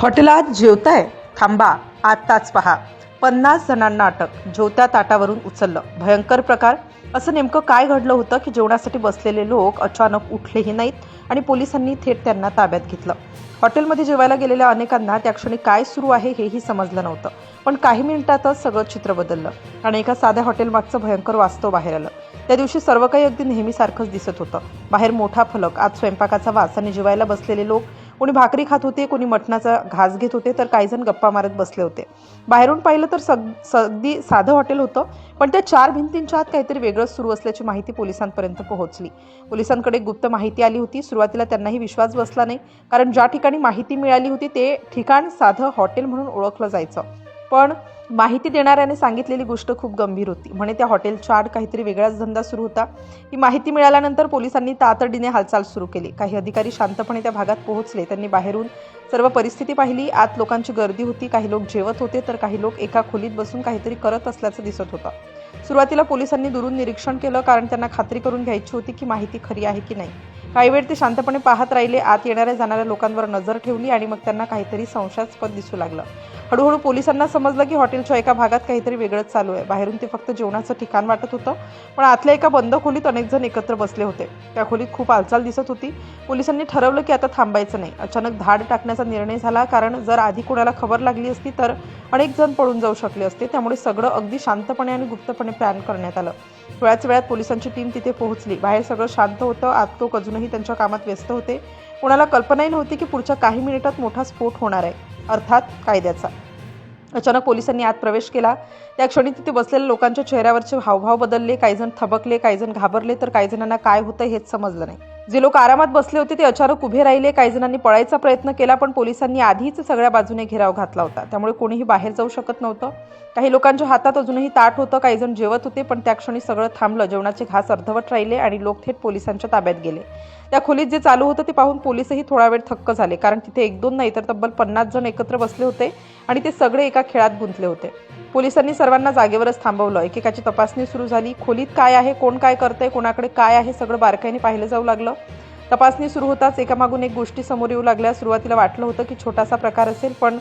हॉटेलात जेवताय? थांबा, आत्ताच पहा. 50 जणांना अटक, जेवत्या ताटावरून उचललं. भयंकर प्रकार. असं नेमकं काय घडलं होतं की जेवणासाठी बसलेले लोक अचानक उठलेही नाहीत आणि पोलिसांनी थेट त्यांना ताब्यात घेतलं. हॉटेलमध्ये जेवायला गेलेल्या अनेकांना त्या क्षणी काय सुरू आहे हेही समजलं नव्हतं. पण काही मिनिटातच सगळं चित्र बदललं आणि एका साध्या हॉटेलमागचं भयंकर वास्तव बाहेर आलं. त्या दिवशी सर्व काही अगदी नेहमीसारखंच दिसत होतं. बाहेर मोठा फलक, आत स्वयंपाकाचा वास आणि जेवायला बसलेले लोक. कोणी भाकरी खात होते, कोणी मटणाचा घास घेत होते, तर काही जण गप्पा मारत बसले होते. बाहेरून पाहिलं तर अगदी साधं हॉटेल होतं, पण त्या चार भिंतींच्या आत काहीतरी वेगळंच सुरू असल्याची माहिती पोलिसांपर्यंत पोहोचली. पोलिसांकडे गुप्त माहिती आली होती. सुरुवातीला त्यांनाही विश्वास बसला नाही, कारण ज्या ठिकाणी माहिती मिळाली होती ते ठिकाण साधं हॉटेल म्हणून ओळखलं जायचं. पण माहिती देणाऱ्याने सांगितलेली गोष्ट खूप गंभीर होती. म्हणे त्या हॉटेलच्या आड काहीतरी वेगळाच धंदा सुरू होता. ही माहिती मिळाल्यानंतर पोलिसांनी तातडीने हालचाल सुरू केली. काही अधिकारी शांतपणे त्या भागात पोहोचले. त्यांनी बाहेरून सर्व परिस्थिती पाहिली. आत लोकांची गर्दी होती. काही लोक जेवत होते, तर काही लोक एका खोलीत बसून काहीतरी करत असल्याचं दिसत होतं. सुरुवातीला पोलिसांनी दुरून निरीक्षण केलं, कारण त्यांना खात्री करून घ्यायची होती की माहिती खरी आहे की नाही. काही वेळ ते शांतपणे पाहत राहिले. आत येणाऱ्या जाणाऱ्या लोकांवर नजर ठेवली आणि मग त्यांना काहीतरी संशयास्पद दिसू लागलं. हळूहळू पोलिसांना समजलं की हॉटेलच्या एका भागात काहीतरी वेगळंच चालू आहे. बाहेरून ते फक्त जेवणाचं ठिकाण वाटत होतं, पण आतल्या एका बंद खोलीत अनेक जण एकत्र बसले होते. त्या खोलीत खूप हालचाल दिसत होती. पोलिसांनी ठरवलं की आता थांबायचं नाही. अचानक धाड टाकण्याचा निर्णय झाला, कारण जर आधी कोणाला खबर लागली असती तर अनेक जण पळून जाऊ शकले असते. त्यामुळे सगळं अगदी शांतपणे आणि गुप्तपणे प्लॅन करण्यात आलं. थोड्याच वेळात पोलिसांची टीम तिथे पोहोचली. बाहेर सगळं शांत होतं. आत लोक अजूनही त्यांच्या कामात व्यस्त होते. कोणाला कल्पनाही नव्हती की पुढच्या काही मिनिटात मोठा स्फोट होणार आहे, अर्थात कायद्याचा. अचानक पोलिसांनी आत प्रवेश केला. त्या क्षणी तिथे बसलेल्या लोकांच्या चेहऱ्यावरचे हावभाव बदलले. काही जण थबकले, काही जण घाबरले, तर काही जणांना काय होतं हेच समजलं नाही. जे लोक आरामात बसले होते ते अचानक उभे राहिले. काही जणांनी पळायचा प्रयत्न केला, पण पोलिसांनी आधीच सगळ्या बाजूने घेराव घातला होता. त्यामुळे कोणीही बाहेर जाऊ शकत नव्हतं. काही लोकांच्या हातात अजूनही ताट होतं. काही जण जेवत होते, पण त्या क्षणी सगळं थांबलं. जेवणाचे घास अर्धवट राहिले आणि लोक थेट पोलिसांच्या ताब्यात गेले. त्या खोलीत जे चालू होतं ते पाहून पोलिसही थोडा वेळ थक्क झाले, कारण तिथे 1-2 नाही तर तब्बल 50 जण एकत्र बसले होते आणि ते सगळे एका खेळात गुंतले होते. पोलिसांनी सर्वांना जागेवरच थांबवलं. एकेकाची तपासणी सुरू झाली. खोलीत काय आहे, कोण काय करतंय, कोणाकडे काय आहे, सगळं बारकाईने पाहिलं जाऊ लागलं. तपासणी सुरू होताच एकामागून एक गोष्टी समोर येऊ लागल्या. सुरुवातीला वाटलं होतं की छोटासा प्रकार असेल, पण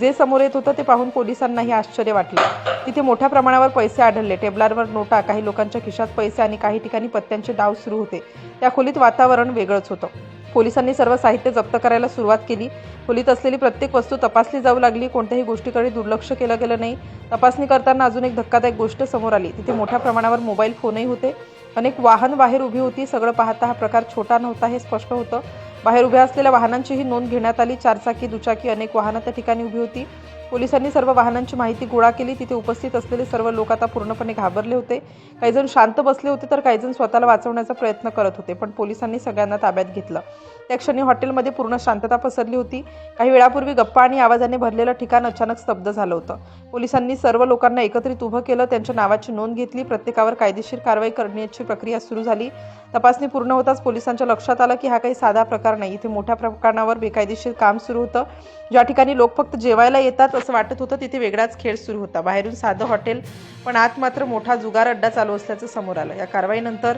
जे समोर येत होतं ते पाहून पोलिसांनाही आश्चर्य वाटलं. तिथे मोठ्या प्रमाणावर पैसे आढळले. टेबलांवर नोटा, काही लोकांच्या खिशात पैसे आणि काही ठिकाणी पत्त्यांचे डाव सुरू होते. त्या खोलीत वातावरण वेगळंच होतं. पोलिसांनी सर्व साहित्य जप्त करायला सुरुवात केली. खोलीत असलेली प्रत्येक वस्तू तपासली जाऊ लागली. कोणत्याही गोष्टीकडे दुर्लक्ष केलं गेलं नाही. तपासणी करताना अजून एक धक्कादायक गोष्ट समोर आली. तिथे मोठ्या प्रमाणावर मोबाईल फोनही होते. अनेक वाहन बाहेर उभी होती. सगळं पाहता हा प्रकार छोटा नव्हता हे स्पष्ट होतं. बाहेर उभ्या असलेल्या वाहनांचीही नोंद घेण्यात आली. चारचाकी, दुचाकी अनेक वाहनं त्या ठिकाणी उभी होती. पोलिसांनी सर्व वाहनांची माहिती गोळा केली. तिथे उपस्थित असलेले सर्व लोक आता पूर्णपणे घाबरले होते. काही जण शांत बसले होते, तर काही जण स्वतःला वाचवण्याचा प्रयत्न करत होते. पण पोलिसांनी सगळ्यांना ताब्यात घेतलं. त्या क्षणी हॉटेलमध्ये पूर्ण शांतता पसरली होती. काही वेळापूर्वी गप्पा आणि आवाजाने भरलेलं ठिकाण अचानक स्तब्ध झालं होतं. पोलिसांनी सर्व लोकांना एकत्रित उभं केलं. त्यांच्या नावाची नोंद घेतली. प्रत्येकावर कायदेशीर कारवाई करण्याची प्रक्रिया सुरू झाली. तपासणी पूर्ण होताच पोलिसांच्या लक्षात आलं की हा काही साधा प्रकार नाही. इथे मोठ्या प्रमाणावर बेकायदेशीर काम सुरू होतं. ज्या ठिकाणी लोक फक्त जेवायला येतात असं वाटत होतं, तिथे वेगळाच खेळ सुरू होता. बाहेरून साधं हॉटेल, पण आत मात्र मोठा जुगार अड्डा चालू असल्याचं समोर आलं. या कारवाईनंतर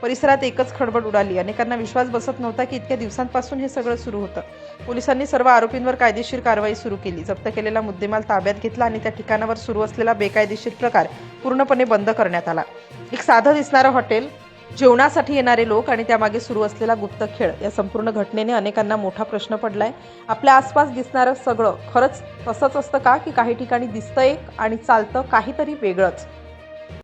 परिसरात एकच खळबळ उडाली. अनेकांना विश्वास बसत नव्हता की इतक्या दिवसांपासून हे सगळं सुरू होतं. पोलिसांनी सर्व आरोपींवर कायदेशीर कारवाई सुरू केली. जप्त केलेला मुद्देमाल ताब्यात घेतला आणि त्या ठिकाणावर सुरू असलेला बेकायदेशीर प्रकार पूर्णपणे बंद करण्यात आला. एक साधं दिसणारं हॉटेल, जेवणासाठी येणारे लोक आणि त्यामागे सुरू असलेला गुप्त खेळ, या संपूर्ण घटनेने अनेकांना मोठा प्रश्न पडलाय. आपल्या आसपास दिसणारं सगळं खरंच तसंच असतं का, की काही ठिकाणी दिसतं एक आणि चालतं काहीतरी वेगळंच?